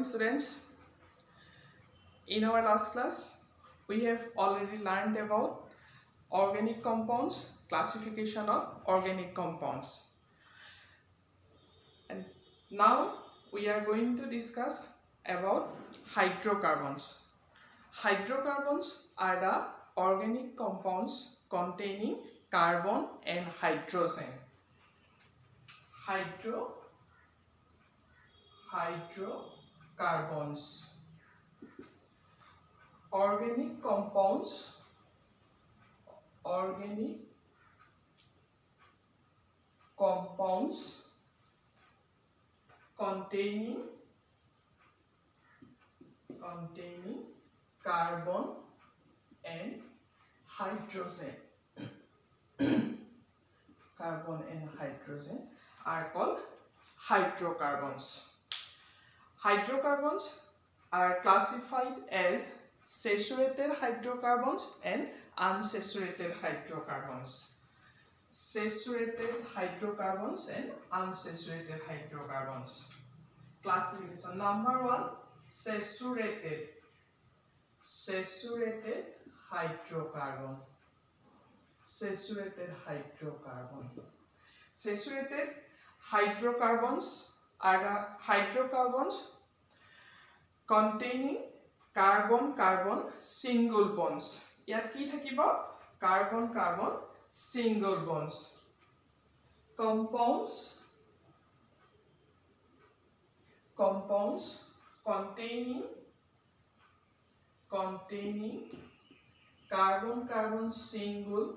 morning, students. In our last class, we have already learned about organic compounds, classification of organic compounds. And now we are going to discuss about hydrocarbons. Hydrocarbons are the organic compounds containing carbon and hydrogen. Hydrocarbons. Organic compounds containing carbon and hydrogen. Carbon and hydrogen are called hydrocarbons. Hydrocarbons are classified as saturated hydrocarbons and unsaturated hydrocarbons. Saturated hydrocarbons and unsaturated hydrocarbons. Classification. Number 1, saturated hydrocarbon. Saturated hydrocarbons are the hydrocarbons containing carbon-carbon single bonds. Yat ki thakibo? Carbon-carbon single bonds. Compounds containing carbon-carbon single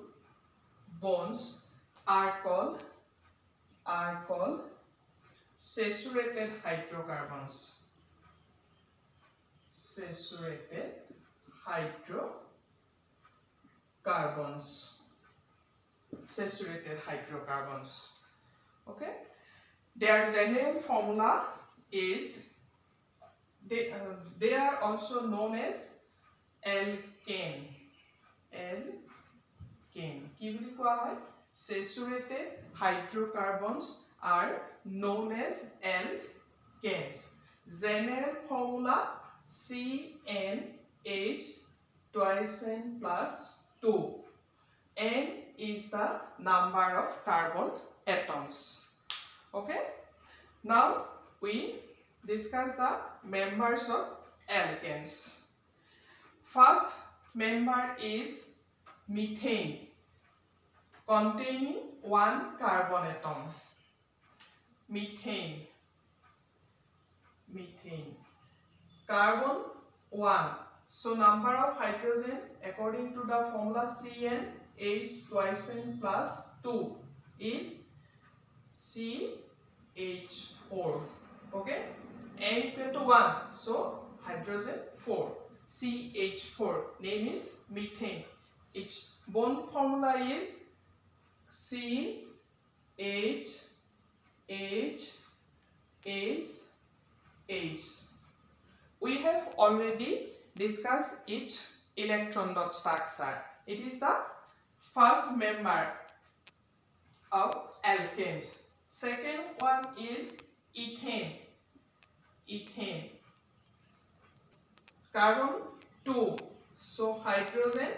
bonds are called saturated hydrocarbons. Saturated hydrocarbons. Okay, their general formula is they are also known as alkane. Ki boli koa hoy? Saturated hydrocarbons are known as alkanes. General formula CnH twice n plus 2. N is the number of carbon atoms. Okay. Now we discuss the members of alkanes. First member is methane, containing 1 carbon atom. Methane. Carbon 1. So number of hydrogen according to the formula CnH twice n plus 2 is CH4. Okay. N equal to 1. So hydrogen 4. CH4. Name is methane. Its bond formula is CH. We have already discussed its electron dot structure. It is the first member of alkanes. Second one is ethane. Carbon 2. So hydrogen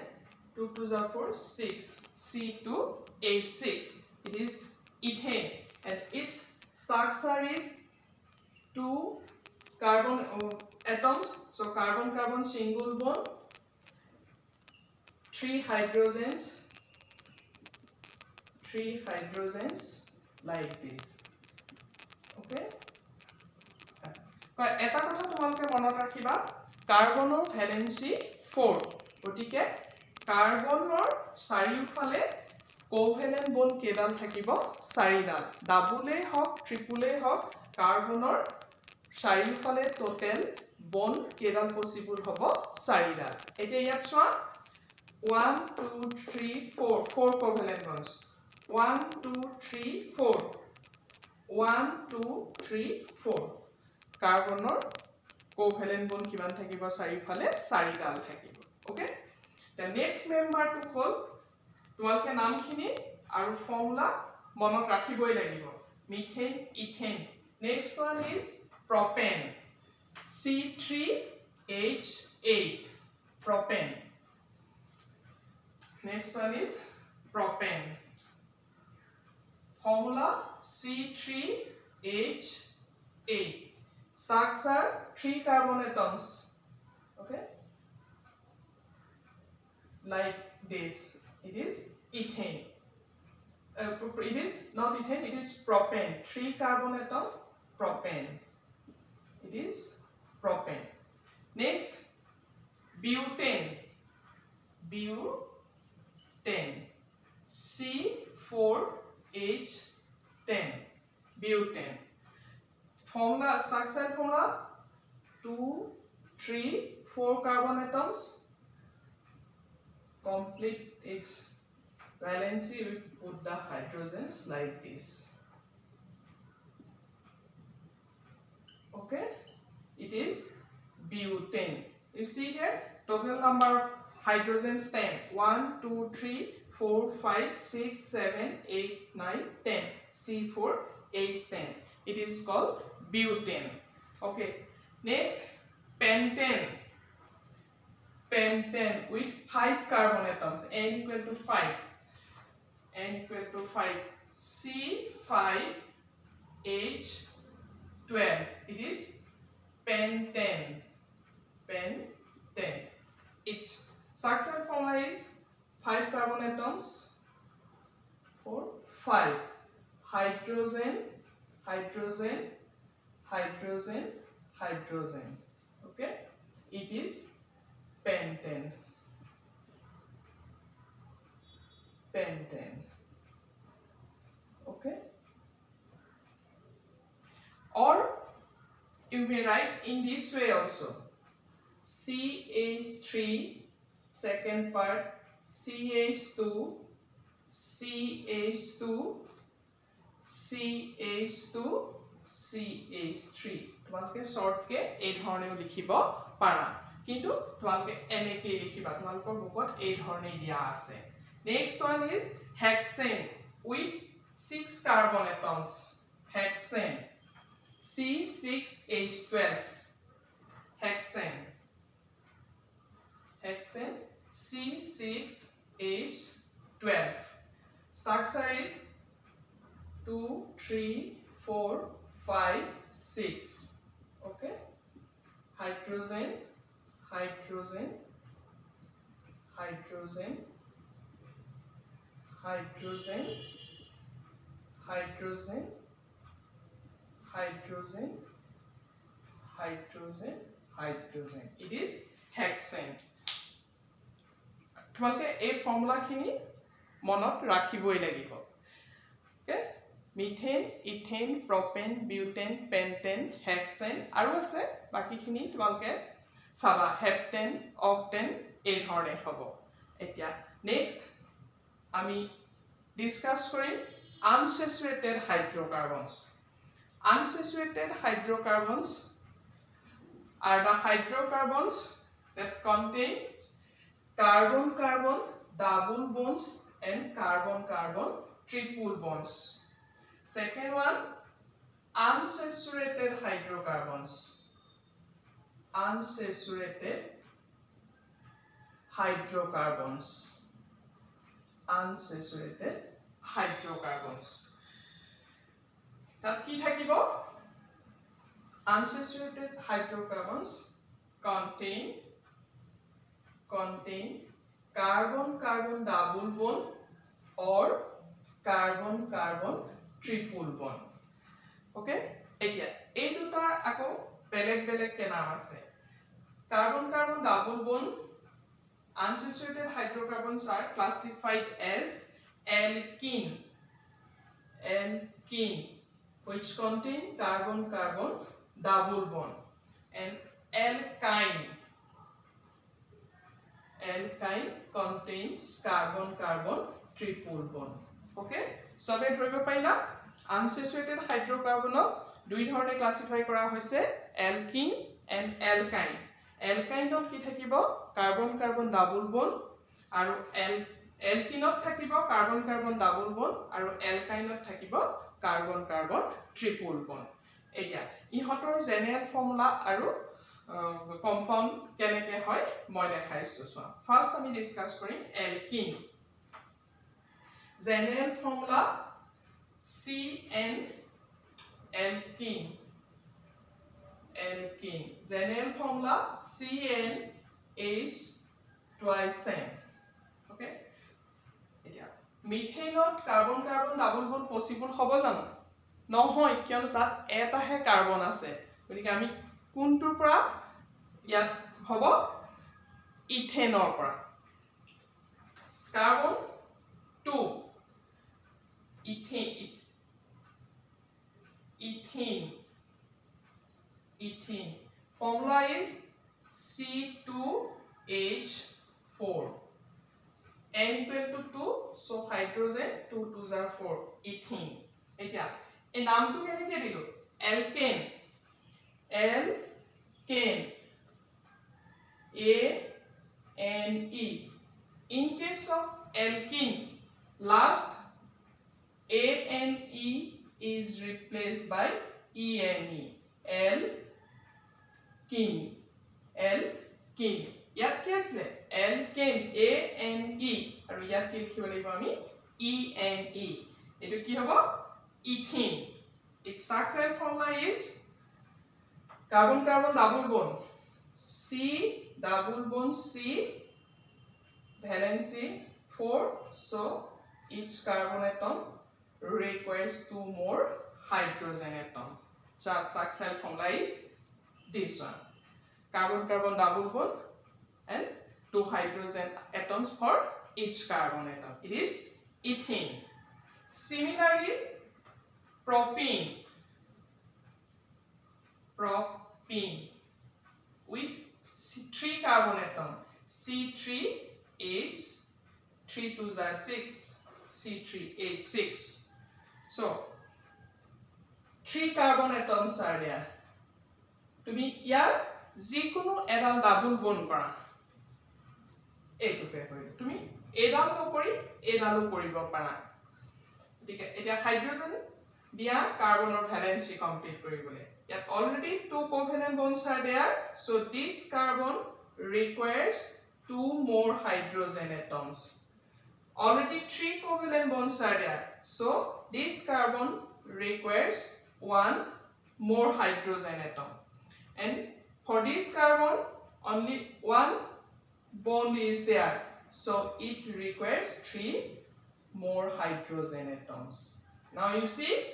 2 to the 4 6. C2H6. It is ethane and its structure is 2 carbon atoms. So carbon-carbon single bond, 3 hydrogens like this. Okay. Eta kotha tomaloke monot rakhiba, carbonor valency 4. Gotike carbonor চাৰিওফালে covalent bond কেডাল থাকিব 4 ডাল. Double A Haque triple A হক কাৰ্বনৰ চাৰিওফালে total bond কেডাল possible হ'ব 4 ডাল. এতিয়া ইয়াত চোৱা 1 2 3 4 4 covalent bonds. 1 2 3 4 1 2 3 4 কাৰ্বনৰ covalent bond কিমান থাকিব চাৰিওফালে 4 ডাল থাকিব. Okay. The next member to হল তোমালকে নামখিনি আৰু ফৰ্মুলা মনত ৰাখিবই লাগিব. Methane, ethane. Next one is propane. C3H8 propane. Next one is propane. Formula C3H8. Structure 3 carbon atoms. Okay, like this. It is ethane. It is not ethane, it is propane. 3 carbon atom, propane. It is propane. Next, butane. Butane. C4H10. Butane. Formula, structure formula 2, 3, 4 carbon atoms. Complete its valency, we put the hydrogens like this. Okay, it is butane. You see here, total number of hydrogens 10. 1, 2, 3, 4, 5, 6, 7, 8, 9, 10. C4H10. It is called butane. Okay, next, pentane. Pentane with 5 carbon atoms, n equal to 5. N equal to 5. C5H12. It is pentane. Pentane. Its structure formula is 5 carbon atoms for 5 hydrogen, hydrogen, hydrogen, hydrogen. Okay, it is pentane. Pentane. Okay, or you may write in this way also. CH3 second part, CH2, CH2, CH2, CH3. তোমালোকে short কে এই ধৰণেও লিখিব পাৰা, কিন্তু তোমালোকে এনেকৈ লিখিবা, তোমালোকৰ বুকত এই ধৰণে দিয়া আছে। Next one is hexane with 6 carbon atoms. Hexane. C6H12. Hexane. Hexane. C6H12. Structure is 2, 3, 4, 5, 6. Okay. Hydrogen, hydrogen, hydrogen, hydrogen, hydrogen, hydrogen, hydrogen, hydrogen. It is hexane. তোমালোকে এই ফৰ্মুলাখিনি মনত ৰাখিবই লাগিব। Okay? মিথেন, ইথেন, প্ৰপেন, বিউটেন, পেন্টেন, হেক্সেন আৰু আছে বাকিখিনি তোমালোকে চাবা, হেপটেন, অক্টেন এই ধৰণে হ'ব। এতিয়া নেক্সট আমি ডিসকাস কৰিম unsaturated hydrocarbons. Unsaturated hydrocarbons are the hydrocarbons that contain carbon-carbon double bonds and carbon-carbon triple bonds. Second one, unsaturated hydrocarbons. Unsaturated hydrocarbons. Unsaturated hydrocarbons. That ki thakibo? Unsaturated hydrocarbons contain carbon-carbon double bond or carbon-carbon triple bond. Okay? Etia ei duta ako beleg ke naam ase. Carbon-carbon double bond unsaturated hydrocarbons are classified as alkene. Alkene, which contain carbon-carbon double bond, and alkyne. Alkyne contains carbon-carbon triple bond. Okay? So we ধৰিব পাৰিলা unsaturated hydrocarbon দুই ধৰণে classify কৰা হৈছে, alkene and alkyne. Alkyne ত কি থাকিব? Carbon-carbon double bond, আৰু alkene ত থাকিব carbon-carbon double bond, আৰু alkyne ত থাকিব carbon-carbon triple bond. এতিয়া ইহঁতৰ জেনেৰেল ফৰ্মুলা আৰু কম্পাউণ্ড কেনেকৈ হয় মই দেখাইছোঁ চোৱা ফাৰ্ষ্ট আমি ডিছকাছ কৰিম alkene general formula CN alkene general formula CnH twice N okay এতিয়া মিথেনত carbon carbon double bond possible হ'ব জানো নহয় কিয়নো তাত এটাহে কাৰ্বন আছে গতিকে আমি কোনটোৰ পৰা ইয়াত হ'ব ইথেনৰ পৰা carbon 2 ethene formula is C2H4 N equal to 2 so hydrogen 2 2s are 4 ethene etia এই নামটো কেনেকৈ দিলো alkane ANE in case of alkene last ANE is replaced by ENE alkene ইয়াত কি আছে alkane ANE আৰু ইয়াত কি লিখিব লাগিব আমি ENE এটো কি হ'ব ethene its structural formula is carbon carbon double bond C double bond C valency 4 so each carbon atom requires 2 more hydrogen atoms so structural formula is this one carbon carbon double bond and 2 hydrogen atoms for each carbon atom it is ethene similarly propene with 3 carbon atom C3H 3 2s are 6 C3H6 so 3 carbon atoms are there তুমি ইয়াৰ যিকোনো এডাল double bond কৰা এইটো কৰিলে তুমি এডাল নকৰি এডালো কৰিব পাৰা ঠিক আছে এতিয়া হাইড্ৰোজেন দিয়া কাৰ্বনৰ ভ্যালেন্সি কমপ্লিট কৰিবলৈ ইয়াত already 2 covalent bonds are there so this carbon requires 2 more hydrogen atoms already 3 covalent bonds are there so this carbon requires 1 more hydrogen atom and for this carbon only 1 bond is there so it requires 3 more hydrogen atoms now you see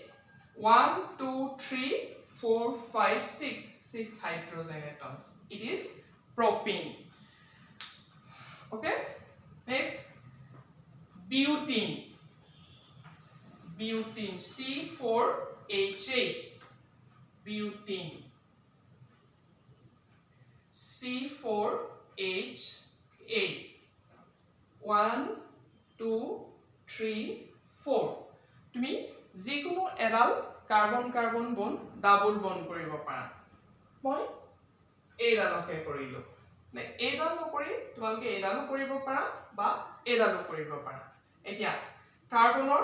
1 2 3 4 5 6 hydrogen atoms it is propene okay next butene C4H8 butene C4H8 1 2 3 4 তুমি যিকোনো এডাল carbon carbon bond double bond কৰিব পাৰা মই এডালকে কৰিলো নে এডাল নকৰি তোমালকে এডালো কৰিব পাৰা বা এডালো কৰিব পাৰা এতিয়া কাৰ্বনৰ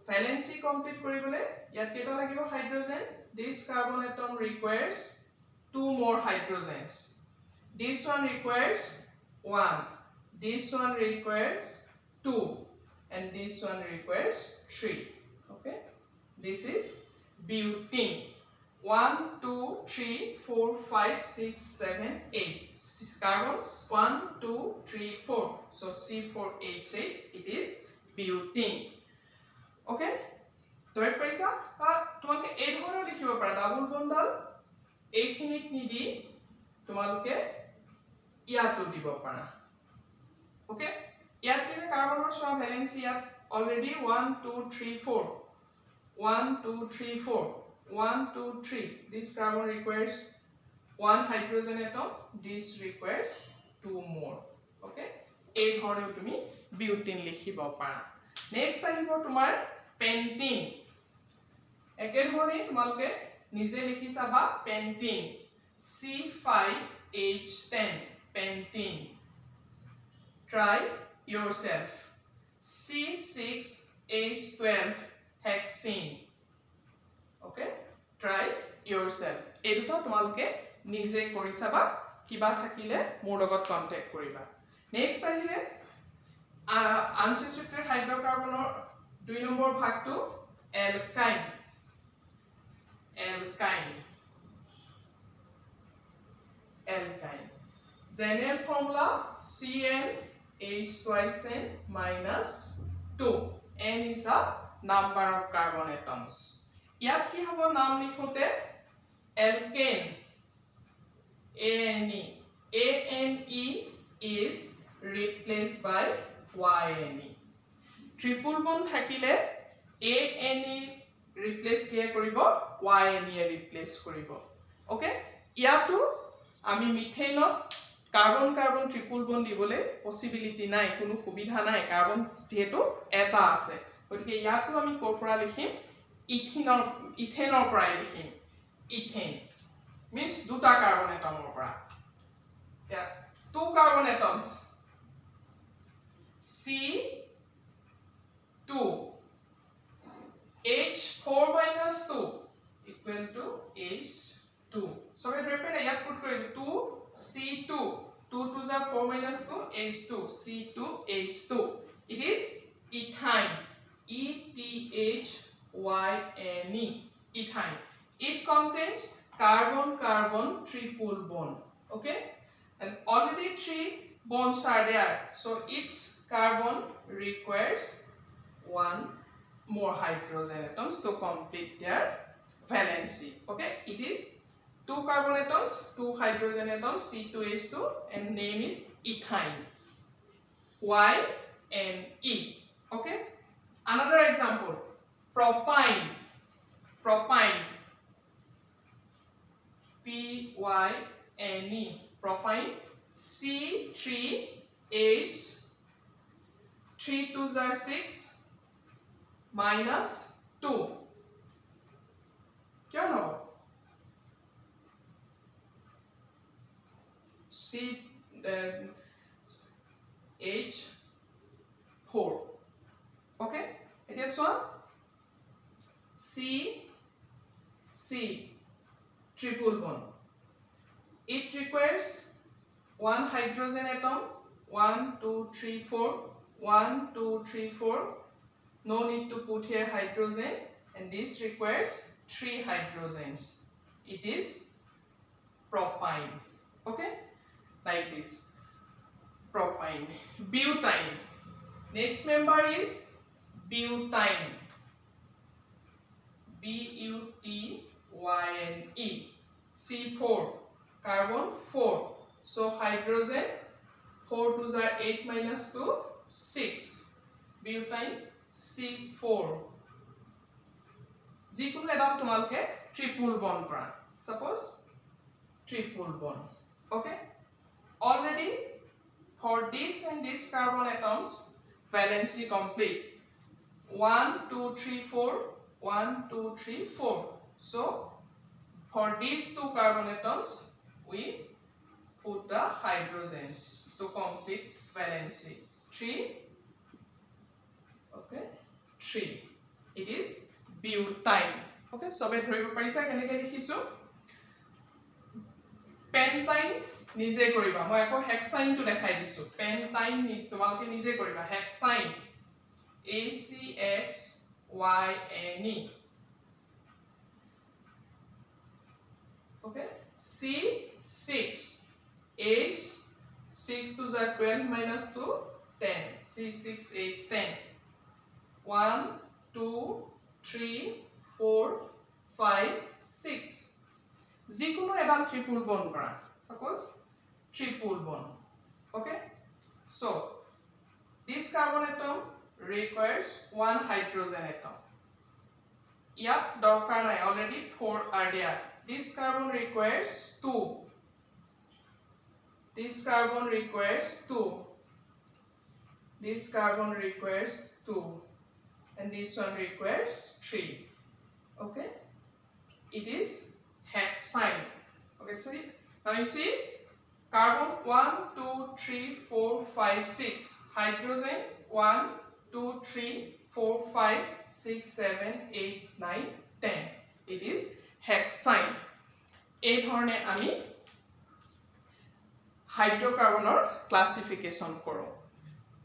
ভ্যালেন্সি কমপ্লিট কৰিবলৈ ইয়াত কেটা লাগিব hydrogen this carbon atom requires 2 more hydrogens this one requires 1 this one requires 2 and this one requires 3 okay this is butene 1 2 3 4 5 6 7 8 carbons 1 2 3 4 so C4H8 it is butene okay third paisa তোমাকে এই ধৰণৰ লিখিব পাৰা double বন্ডাল এইখিনিত নিদি তোমালকে ইয়াতো দিব পাৰা okay ইয়াত দিলে কাৰ্বনৰ সব ভ্যালেন্সি ইয়াত already 1 2 3 4 1 2 3 4 1 2 3 this carbon requires 1 hydrogen atom this requires 2 more okay এই ধৰণে তুমি বিউটিন লিখিব পাৰা নেক্সট আহিব তোমাৰ পেন্টিন একে ধৰণে তোমালকে নিজে লিখি চাবা pentene C5H10 pentene try yourself C6H12 hexene okay try yourself এই দুটা তোমালকে নিজে কৰি চাবা কিবা থাকিলে মোৰ লগত কন্টাক্ট কৰিবা নেক্সট আহিলে আনস্যাচুৰেটেড হাইড্ৰকাৰ্বনৰ 2 নম্বৰ ভাগটো alkyne general formula CnH2n minus 2 n is the number of carbon atoms ইয়াত কি হ'ব নাম লিখোতে alkane ane is replaced by yne triple bond থাকিলে ane replace কিয়া কৰিব yne replace কৰিব ওকে ইয়াতো আমি মিথেনত কার্বন কার্বন ট্রিপল বন্ড দিবলে পসিবিলিটি নাই কোনো সুবিধা নাই কার্বন যেহেতু এটা আছে গতিকে ইয়াতো আমি কোপৰা লিখিম ইথেনৰ পৰা লিখিম ইথেন means দুটা কাৰ্বন এটমৰ পৰা two carbon atoms C2 H4 minus 2 equal to H2 so we repeat ইয়াত put কৰিলো 2 C2 2 to the 4 minus 2 H2 C2 H2 it is ethine ETHYNE ethine it contains carbon carbon triple bond okay and already 3 bonds are there so each carbon requires one more hydrogen atoms to complete their valency okay it is 2 carbon atoms 2 hydrogen atoms C2H2 and name is ethine YNE okay another example propyne PYNE propyne C3H 3 2s are 6 minus 2 क्या ना H4 okay it is one C triple bond it requires one hydrogen atom 1 2 3 4 1 2 3 4 no need to put here hydrogen and this requires 3 hydrogens it is propyne okay like this propyne butane next member is butane BUTYNE C4 carbon 4 so hydrogen 4 2s are 8 minus 2 6 butane C4 যিকোনো এটা তোমালকে triple bond পৰা suppose triple bond okay already for this and this carbon atoms valency complete 1 2 3 4 1 2 3 4 so for these two carbon atoms we put the hydrogens to complete valency 3 okay 3 it is butane okay so we ধৰিব পাৰিছা কেনেকৈ লিখিছো pentyne নিজে কৰিবা মই আকৌ হেক্সাইন টো দেখাই দিছো পেন্টাইন তোমালোকে নিজে কৰিবা হেক্সাইন ACXYNE okay C6 H 6 to the 12 minus 2 10 C6H10 1 2 3 4 5 6 যিকোনো এডাল ট্রিপল বন্ড কৰা suppose triple bond okay so this carbon atom requires one hydrogen atom yep দৰকাৰ নাই already 4 are there this carbon requires 2 this carbon requires 2 this carbon requires 2 and this one requires 3 okay it is hexane okay so now you see carbon 1 2 3 4 5 6 hydrogen 1 2 3 4 5 6 7 8 9 10 it is hexane এই ধৰণে আমি হাইড্ৰ'কাৰ্বনৰ classification কৰোঁ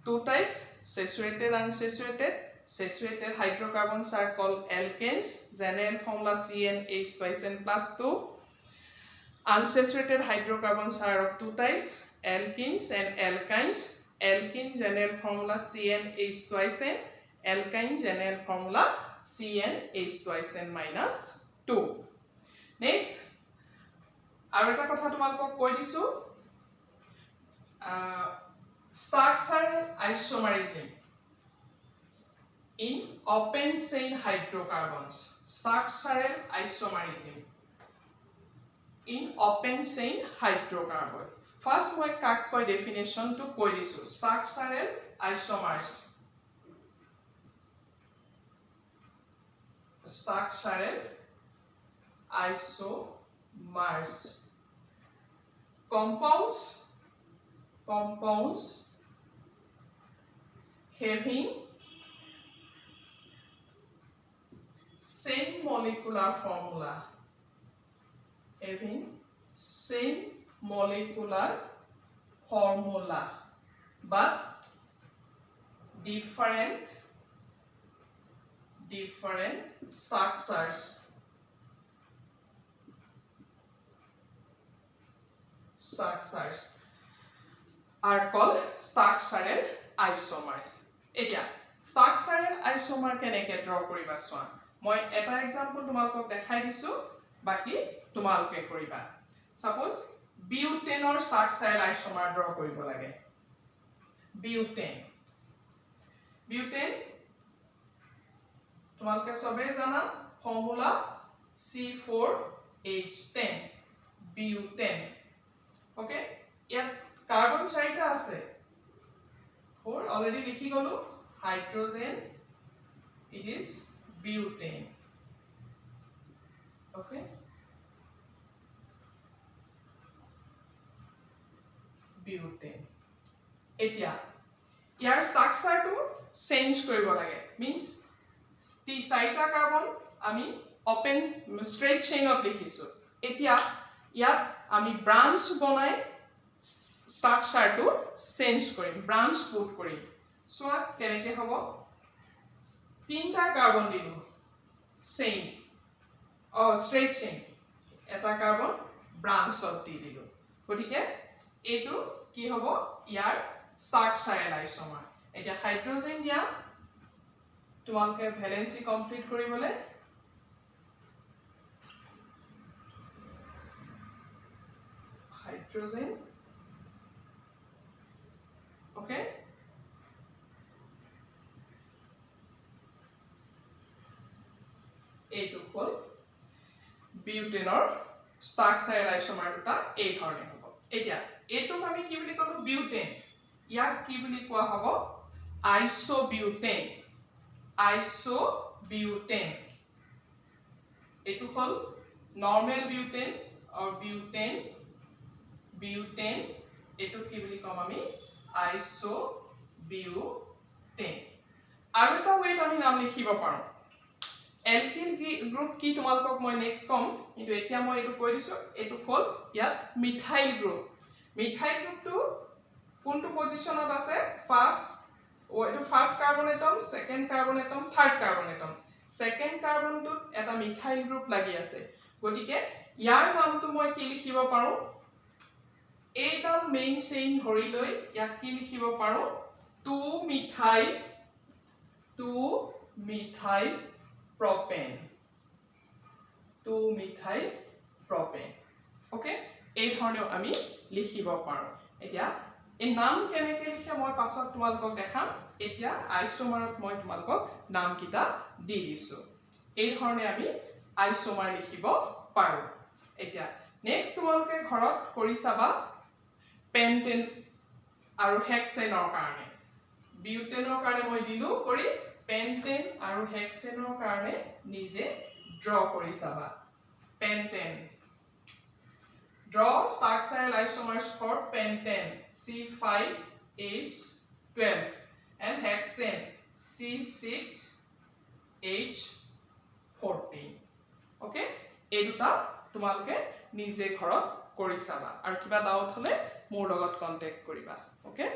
two types saturated unsaturated saturated hydrocarbons are called alkanes general formula CnH twice n plus 2 unsaturated hydrocarbons are of two types alkenes and alkynes alkene general formula CnH twice n alkyne general formula CnH twice n minus 2 next আৰু এটা কথা তোমালোকক কৈ দিছো structural isomerism in open chain hydrocarbons structural isomerism in open chain hydrocarbon first মই কাক কই definition to কৈ দিছো structural isomers structural isomers compounds having same molecular formula but different structures are called structural isomers eta structural isomer keneke draw koriba soa moi eta example tumalok dekhai disu baki tumaloke koriba suppose butane or structural isomer draw koribo lage butane তোমালকে সবে জানা formula C4H10 butane okay ইয়াত carbon চাৰিটা আছে 4 already লিখি গলো hydrogen it is butane okay butane এতিয়া ইয়াৰ স্ট্ৰাকচাৰটো change কৰিব লাগে means টি চাৰিটা কাৰ্বন আমি ওপেন স্ট্ৰেট চেইনত লিখিছো এতিয়া ইয়াত আমি ব্ৰাঞ্চ বনাই স্ট্ৰাকচাৰটো চেঞ্জ কৰিম ব্ৰাঞ্চ পুট কৰিম সো কেনেকে হ'ব তিনটা কাৰ্বন দিলো চেইন স্ট্ৰেট চেইন এটা কাৰ্বন ব্ৰাঞ্চত দি দিলো গতিকে এটো কি হ'ব ইয়াৰ structural isomer এতিয়া হাইড্ৰোজেন দিয়া তোমালকে ভ্যালেন্সি কমপ্লিট কৰিবলে হাইড্ৰোজেন ওকে এইটো হল বিউটেনৰ structural isomer দুটা এই ধৰণে হ'ব এতিয়া এটো আমি কি বুলি কলো বিউটেন ইয়াক কি বুলি কোৱা হ'ব isobutane এটো হল নৰমাল বিউটেন or butane এটো কি বুলি কম আমি isobutane আৰু এটা ওয়েট আমি নাম লিখিব পাৰো এলকিল গ্ৰুপ কি তোমালকক মই নেক্সট কম কিন্তু এতিয়া মই এটো কৈ দিছো এটো হল ইয়াত মিথাইল গ্ৰুপটো কোনটো পজিশনত আছে first carbon atom second carbon atom third carbon atom second কাৰ্বনটোত এটা মিথাইল গ্ৰুপ লাগি আছে গতিকে ইয়াৰ নামটো মই কি লিখিব পাৰো এইডাল মেইন চেইন ধৰি লৈ ইয়াক কি লিখিব পাৰো 2 মিথাইল propane ওকে এই ধৰণেও আমি লিখিব পাৰো এতিয়া এই নাম কেনেকে লিখে মই পাছত তোমালকক দেখাম এতিয়া আইসোমাৰত মই তোমালকক নাম কিটা দি দিছো এই ধৰণে আমি আইসোমাৰ লিখিব পাৰো এতিয়া নেক্সট তোমালকে ঘৰত কৰি চাবা পেন্টেন আৰু হেক্সেনৰ কাৰণে বিউটেনৰ কাৰণে মই দিলো কৰি পেন্টেন আৰু হেক্সেনৰ কাৰণে নিজে ড্ৰ কৰি চাবা pentane Draw structural isomers for pentane C5H12 and hexane C6H14. Okay? এই দুটা তোমালকে নিজে ঘৰত কৰি চাবা আৰু কিবা ডাউট হলে মোৰ লগত কন্টেক্ট কৰিবা ওকে